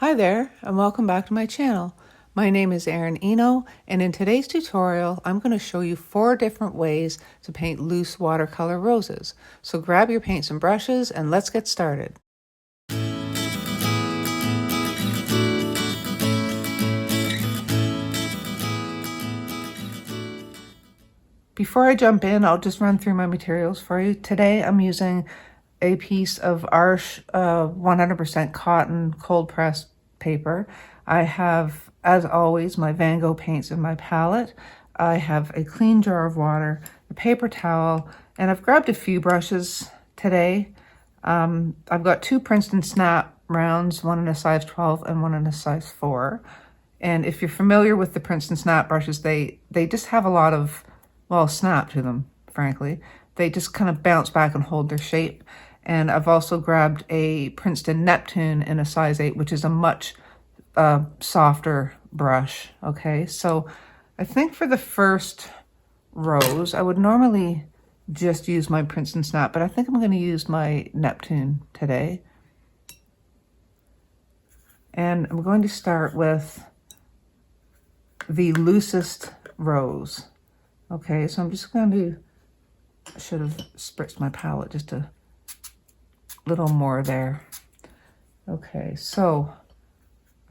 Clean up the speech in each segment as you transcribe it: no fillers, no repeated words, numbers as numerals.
Hi there, and welcome back to my channel. My name is Erin Eno, and in today's tutorial, I'm going to show you 4 different ways to paint loose watercolor roses. So grab your paints and brushes, and let's get started. Before I jump in, I'll just run through my materials for you. Today, I'm using a piece of Arches 100% cotton cold pressed paper. I have, as always, my Van Gogh paints in my palette. I have a clean jar of water, a paper towel, and I've grabbed a few brushes today. I've got 2 Princeton snap rounds, one in a size 12 and one in a size 4. And if you're familiar with the Princeton snap brushes, they just have a lot of, well, snap to them, frankly. They just kind of bounce back and hold their shape. And I've also grabbed a Princeton Neptune in a size 8, which is a much softer brush. Okay, so I think for the first rose, I would normally just use my Princeton Snap, but I think I'm going to use my Neptune today. And I'm going to start with the loosest rose. Okay, so I'm just going to, I should have spritzed my palette just a little more there. Okay, so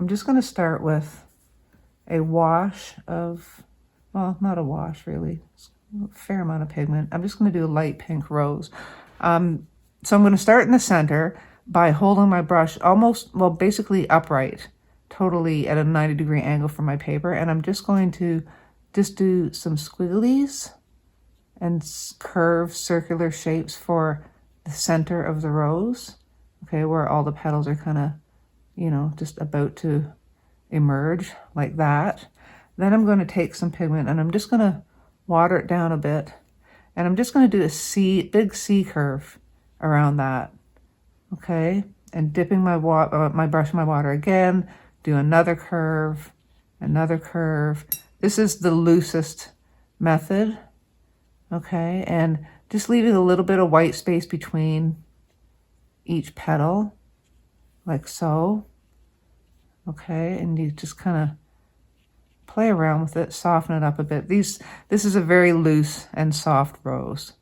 I'm just going to start with a wash of, well, not a wash really, it's a fair amount of pigment. I'm just going to do a light pink rose. So I'm going to start in the center by holding my brush almost, well, basically upright, totally at a 90-degree angle from my paper. And I'm just going to just do some squigglies and curve circular shapes for the center of the rose, okay, where all the petals are kind of, you know, just about to emerge like that. Then I'm going to take some pigment and I'm just going to water it down a bit, and I'm just going to do a big C curve around that, okay, and dipping my brush in my water again, do another curve, another curve. This is the loosest method, okay, and just leaving a little bit of white space between each petal, like so. Okay, and you just kind of play around with it, soften it up a bit. This is a very loose and soft rose.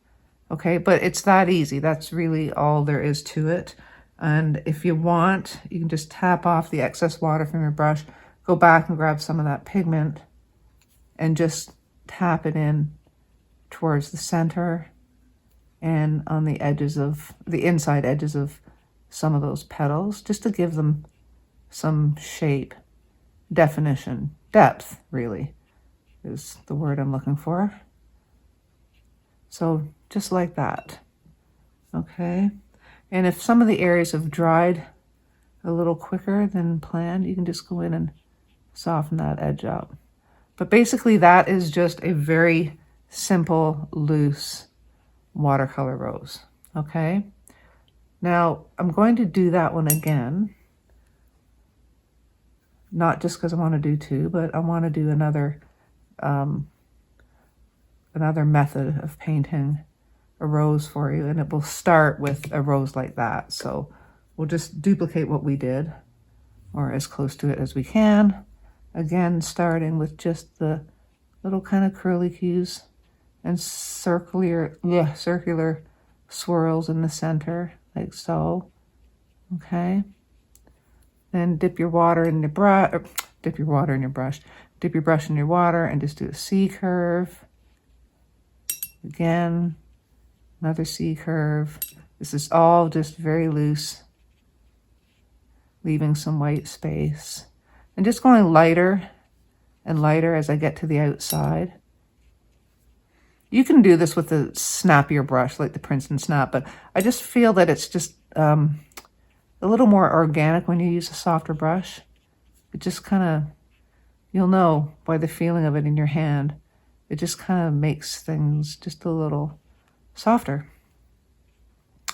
Okay, but it's that easy. That's really all there is to it. And if you want, you can just tap off the excess water from your brush, go back and grab some of that pigment and just tap it in towards the center and on the edges of the inside edges of some of those petals, just to give them some shape, definition, depth really is the word I'm looking for. So just like that, okay? And if some of the areas have dried a little quicker than planned, you can just go in and soften that edge up. But basically that is just a very simple, loose watercolor rose, okay? Now I'm going to do that one again, not just because I want to do 2, but I want to do another method of painting a rose for you, and it will start with a rose like that. So we'll just duplicate what we did, or as close to it as we can. Again, starting with just the little kind of curlicues and circular swirls in the center, like so. Okay. Then dip your water in your brush, dip your brush in your water and just do a C curve. Again, another C curve. This is all just very loose, leaving some white space. And just going lighter and lighter as I get to the outside. You can do this with a snappier brush like the Princeton Snap, but I just feel that it's just a little more organic when you use a softer brush. It just kind of, you'll know by the feeling of it in your hand, it just kind of makes things just a little softer.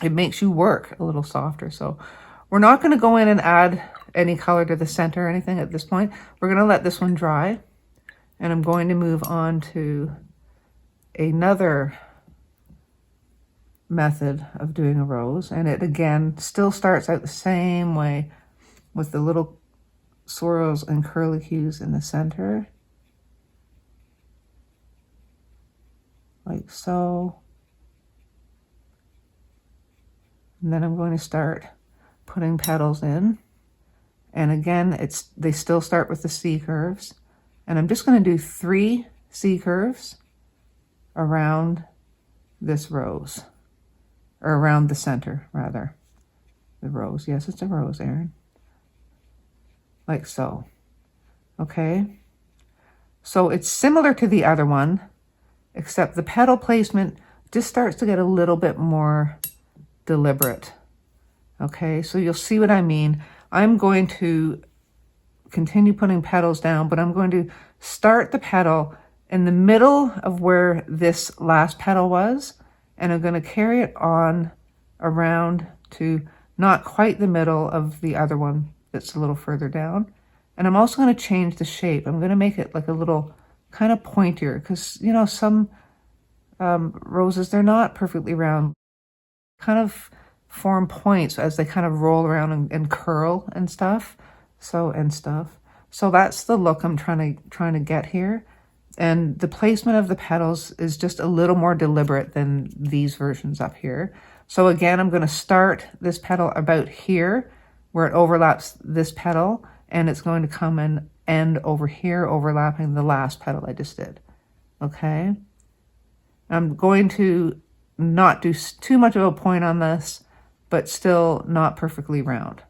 It makes you work a little softer. So we're not going to go in and add any color to the center or anything at this point. We're going to let this one dry, and I'm going to move on to another method of doing a rose, and it again still starts out the same way with the little swirls and curlicues in the center, like so. And then I'm going to start putting petals in. And again, they still start with the C curves. And I'm just going to do 3 C curves around this rose, or around the center, rather. The rose. Yes, it's a rose, Erin. Like so. Okay. So it's similar to the other one, except the petal placement just starts to get a little bit more deliberate. Okay, so you'll see what I mean. I'm going to continue putting petals down, but I'm going to start the petal in the middle of where this last petal was, and I'm going to carry it on around to not quite the middle of the other one that's a little further down. And I'm also going to change the shape. I'm going to make it like a little kind of pointier, because, you know, some roses, they're not perfectly round, kind of form points as they kind of roll around and curl and stuff. So that's the look I'm trying to get here. And the placement of the petals is just a little more deliberate than these versions up here. So again, I'm going to start this petal about here where it overlaps this petal, and it's going to come and end over here, overlapping the last petal I just did. Okay. I'm going to not do too much of a point on this, but still not perfectly round.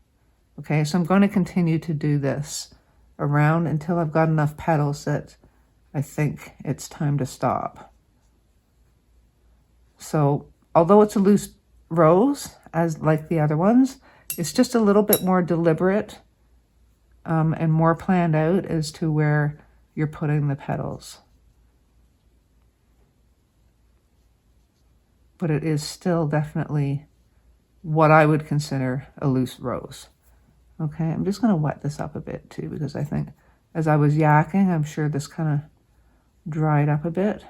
Okay, so I'm going to continue to do this around until I've got enough petals that I think it's time to stop. So although it's a loose rose, as like the other ones, it's just a little bit more deliberate and more planned out as to where you're putting the petals. But it is still definitely what I would consider a loose rose. Okay, I'm just going to wet this up a bit too, because I think as I was yakking, I'm sure this kind of dried up a bit.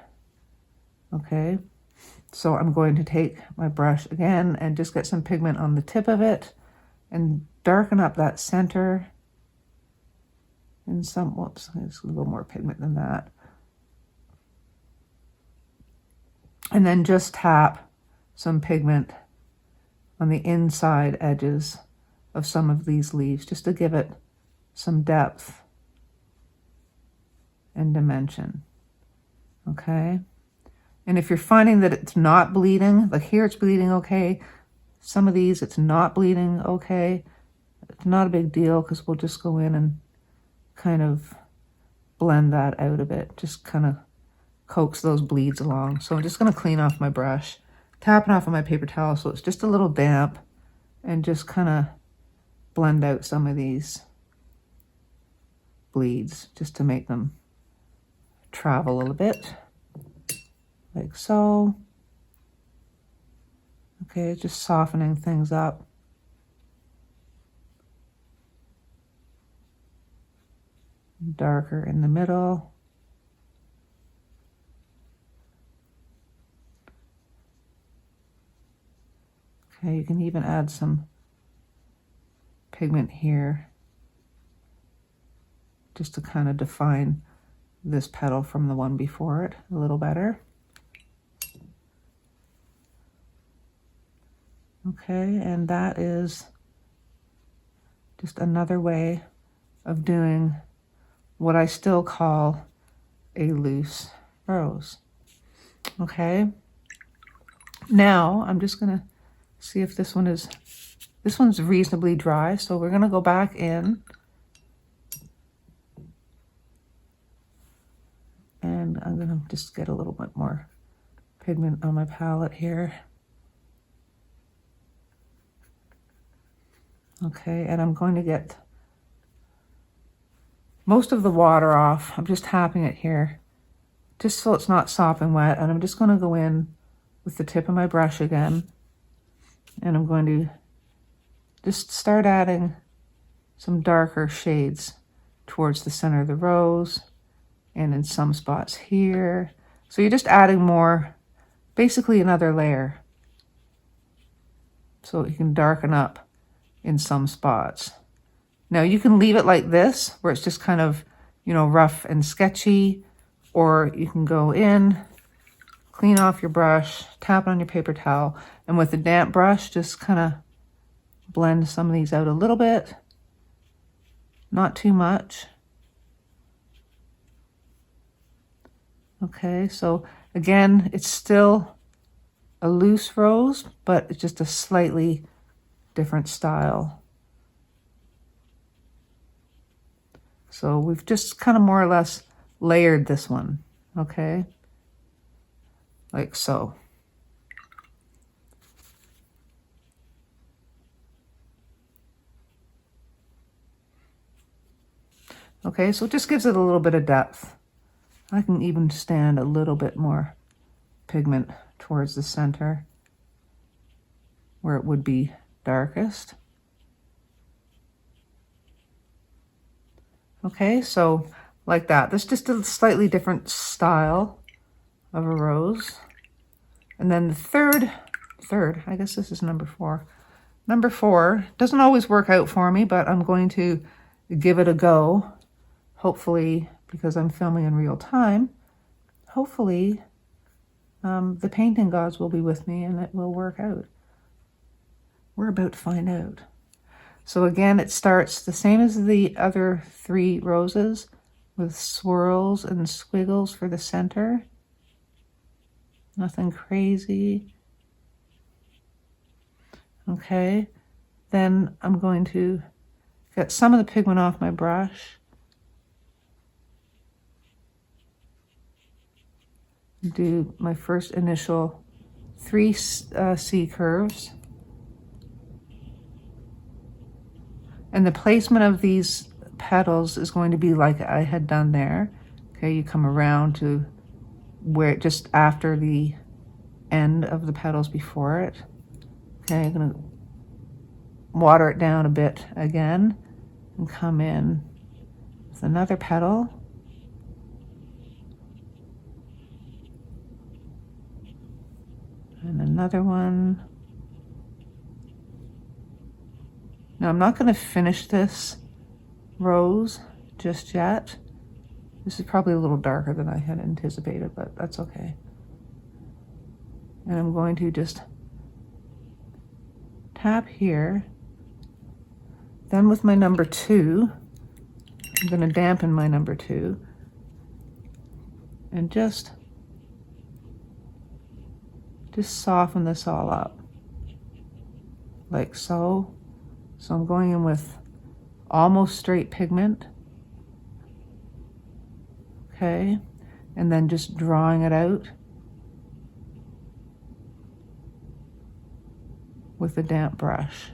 Okay, so I'm going to take my brush again and just get some pigment on the tip of it and darken up that center. And whoops, there's a little more pigment than that. And then just tap some pigment on the inside edges of some of these leaves, just to give it some depth and dimension. Okay. And if you're finding that it's not bleeding, like here it's bleeding okay, some of these it's not bleeding okay, it's not a big deal, because we'll just go in and kind of blend that out a bit, just kind of coax those bleeds along. So I'm just going to clean off my brush, tap it off on my paper towel so it's just a little damp, and just kind of blend out some of these bleeds just to make them travel a little bit, like so. Okay, just softening things up. Darker in the middle. Okay, you can even add some pigment here just to kind of define this petal from the one before it a little better. Okay, and that is just another way of doing what I still call a loose rose. Okay, now I'm just gonna see if this one's reasonably dry, so we're gonna go back in and I'm gonna just get a little bit more pigment on my palette here. Okay, and I'm going to get most of the water off. I'm just tapping it here just so it's not sopping wet, and I'm just going to go in with the tip of my brush again, and I'm going to just start adding some darker shades towards the center of the rose and in some spots here. So you're just adding more, basically another layer, so you can darken up in some spots. Now you can leave it like this, where it's just kind of, you know, rough and sketchy, or you can go in, clean off your brush, tap it on your paper towel, and with a damp brush, just kind of blend some of these out a little bit, not too much. Okay, so again, it's still a loose rose, but it's just a slightly different style. So we've just kind of more or less layered this one, okay? Like so. Okay, so it just gives it a little bit of depth. I can even stand a little bit more pigment towards the center where it would be darkest. Okay, so like that. That's just a slightly different style of a rose. And then the third, I guess this is number 4. Number 4 doesn't always work out for me, but I'm going to give it a go. Hopefully, because I'm filming in real time, hopefully the painting gods will be with me and it will work out. We're about to find out. So again, it starts the same as the other 3 roses with swirls and squiggles for the center. Nothing crazy. Okay, then I'm going to get some of the pigment off my brush. Do my first initial 3 C curves. And the placement of these petals is going to be like I had done there. Okay, you come around to where just after the end of the petals before it. Okay, I'm gonna water it down a bit again and come in with another petal. And another one. Now I'm not going to finish this rose just yet. This is probably a little darker than I had anticipated, but that's okay. And I'm going to just tap here. Then with my number 2, I'm going to dampen my number 2 and just soften this all up like so. So I'm going in with almost straight pigment, okay, and then just drawing it out with a damp brush.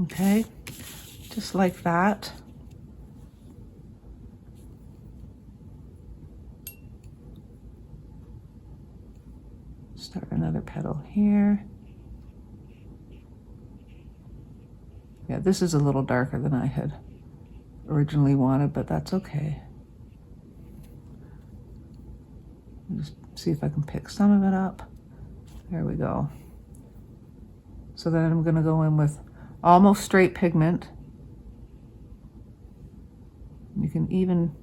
Okay, just like that. Start another petal here. Yeah, this is a little darker than I had originally wanted, but that's okay. Just see if I can pick some of it up. There we go. So then I'm going to go in with almost straight pigment. You can even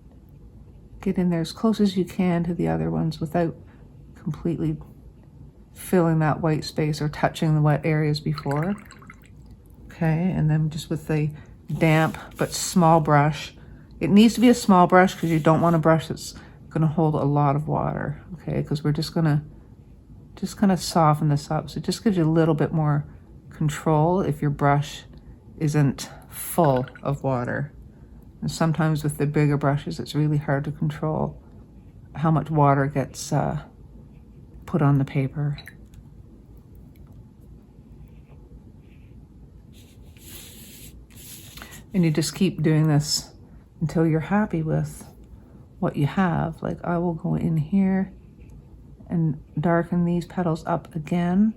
get in there as close as you can to the other ones without completely filling that white space or touching the wet areas before. Okay, and then just with a damp but small brush. It needs to be a small brush because you don't want a brush that's going to hold a lot of water. Okay, because we're just going to kind of soften this up. So it just gives you a little bit more control if your brush isn't full of water. And sometimes with the bigger brushes, it's really hard to control how much water gets put on the paper. And you just keep doing this until you're happy with what you have. Like I will go in here and darken these petals up again.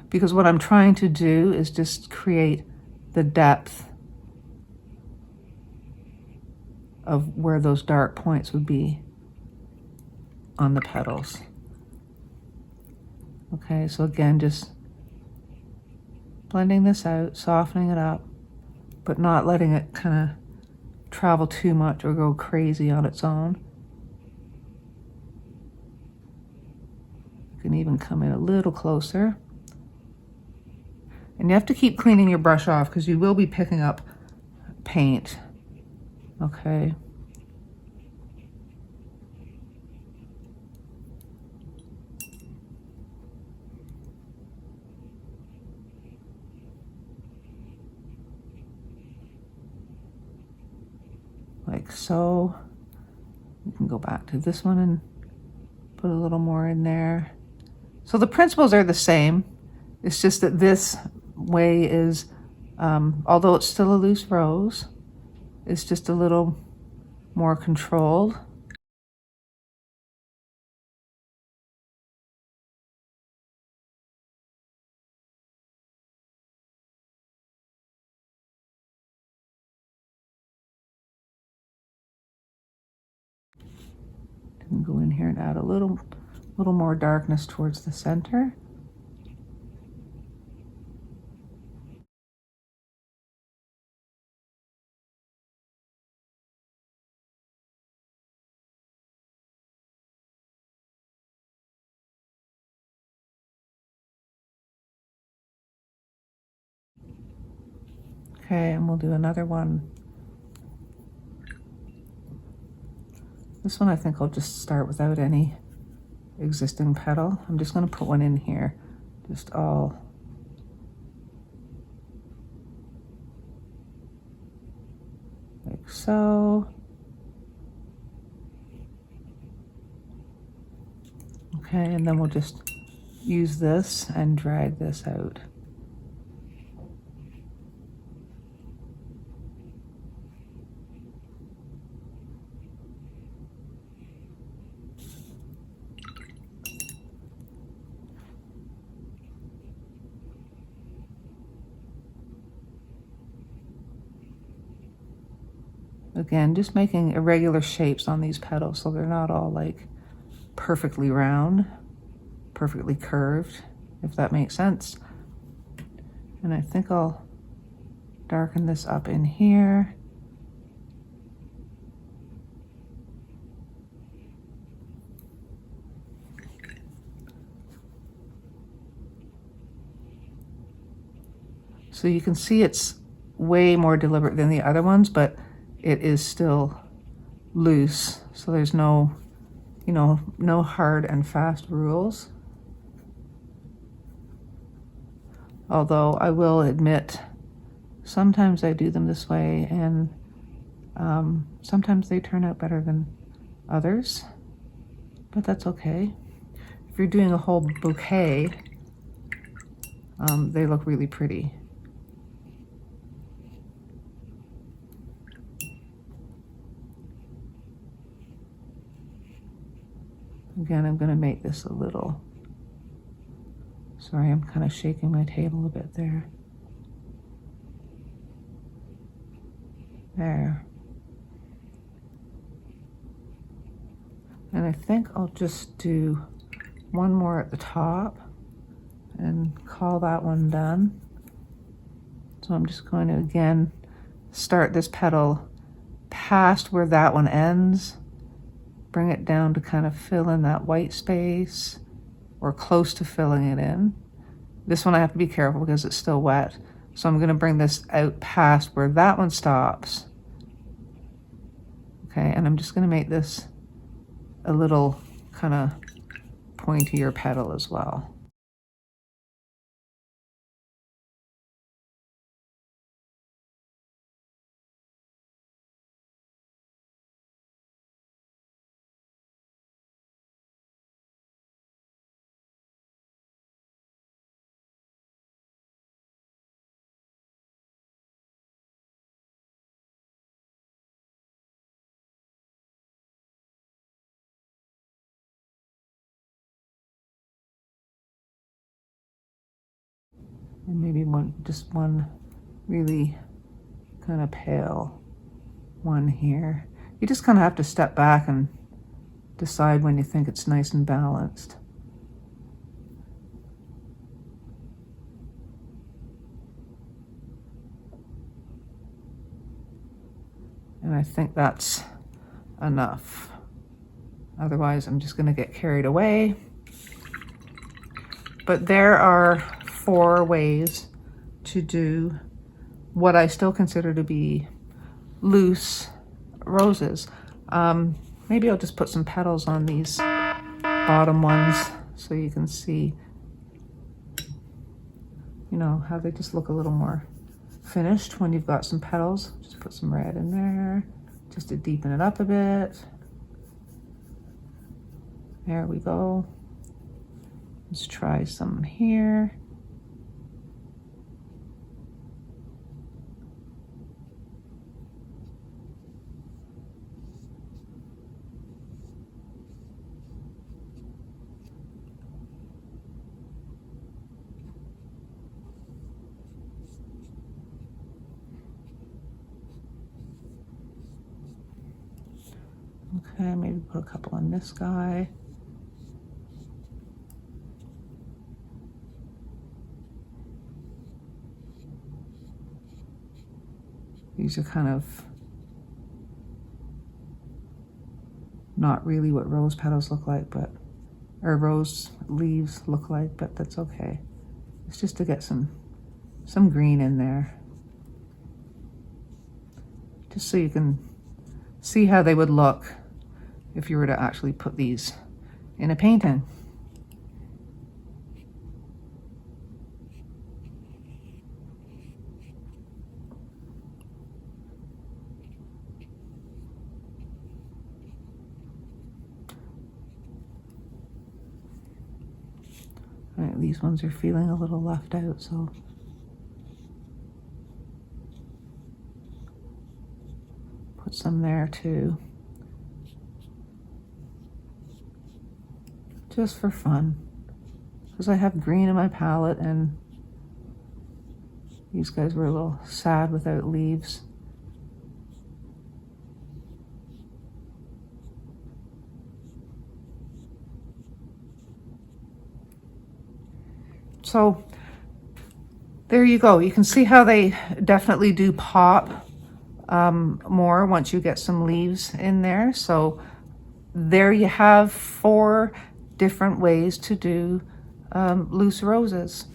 Because what I'm trying to do is just create the depth of where those dark points would be on the petals. Okay, so again, just blending this out, softening it up, but not letting it kind of travel too much or go crazy on its own. You can even come in a little closer. And you have to keep cleaning your brush off because you will be picking up paint. Okay. Like so. You can go back to this one and put a little more in there. So the principles are the same. It's just that this way is, although it's still a loose rose, it's just a little more controlled. And go in here and add a little more darkness towards the center. Okay, and we'll do another one. This one I think I'll just start without any existing petal. I'm just going to put one in here, just all like so. Okay, and then we'll just use this and drag this out. Again, just making irregular shapes on these petals so they're not all like perfectly round, perfectly curved, if that makes sense. And I think I'll darken this up in here. So you can see it's way more deliberate than the other ones, but it is still loose. So there's no, you know, no hard and fast rules. Although I will admit, sometimes I do them this way and sometimes they turn out better than others, but that's okay. If you're doing a whole bouquet, they look really pretty. Again, I'm going to make this a little, sorry, I'm kind of shaking my table a bit there. There. And I think I'll just do one more at the top and call that one done. So I'm just going to, again, start this petal past where that one ends, bring it down to kind of fill in that white space or close to filling it in. This one I have to be careful because it's still wet. So I'm going to bring this out past where that one stops. Okay, and I'm just going to make this a little kind of pointier petal as well. And maybe just one really kind of pale one here. You just kind of have to step back and decide when you think it's nice and balanced. And I think that's enough. Otherwise, I'm just going to get carried away. But there are 4 ways to do what I still consider to be loose roses. Maybe I'll just put some petals on these bottom ones so you can see, you know, how they just look a little more finished when you've got some petals. Just put some red in there just to deepen it up a bit. There we go. Let's try some here. Okay, maybe put a couple on this guy. These are kind of not really what rose petals look like, but, or rose leaves look like, but that's okay. It's just to get some green in there. Just so you can see how they would look if you were to actually put these in a painting. Right, these ones are feeling a little left out, so put some there too. Just for fun, because I have green in my palette and these guys were a little sad without leaves. So there you go. You can see how they definitely do pop more once you get some leaves in there. So there you have 4 different ways to do loose roses.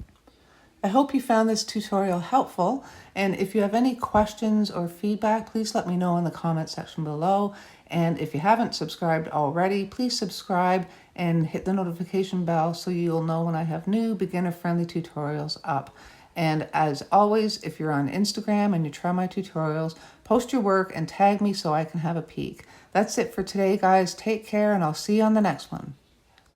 I hope you found this tutorial helpful, and if you have any questions or feedback, please let me know in the comment section below. And if you haven't subscribed already, please subscribe and hit the notification bell so you'll know when I have new beginner-friendly tutorials up. And as always, if you're on Instagram and you try my tutorials, post your work and tag me so I can have a peek. That's it for today, guys. Take care, and I'll see you on the next one.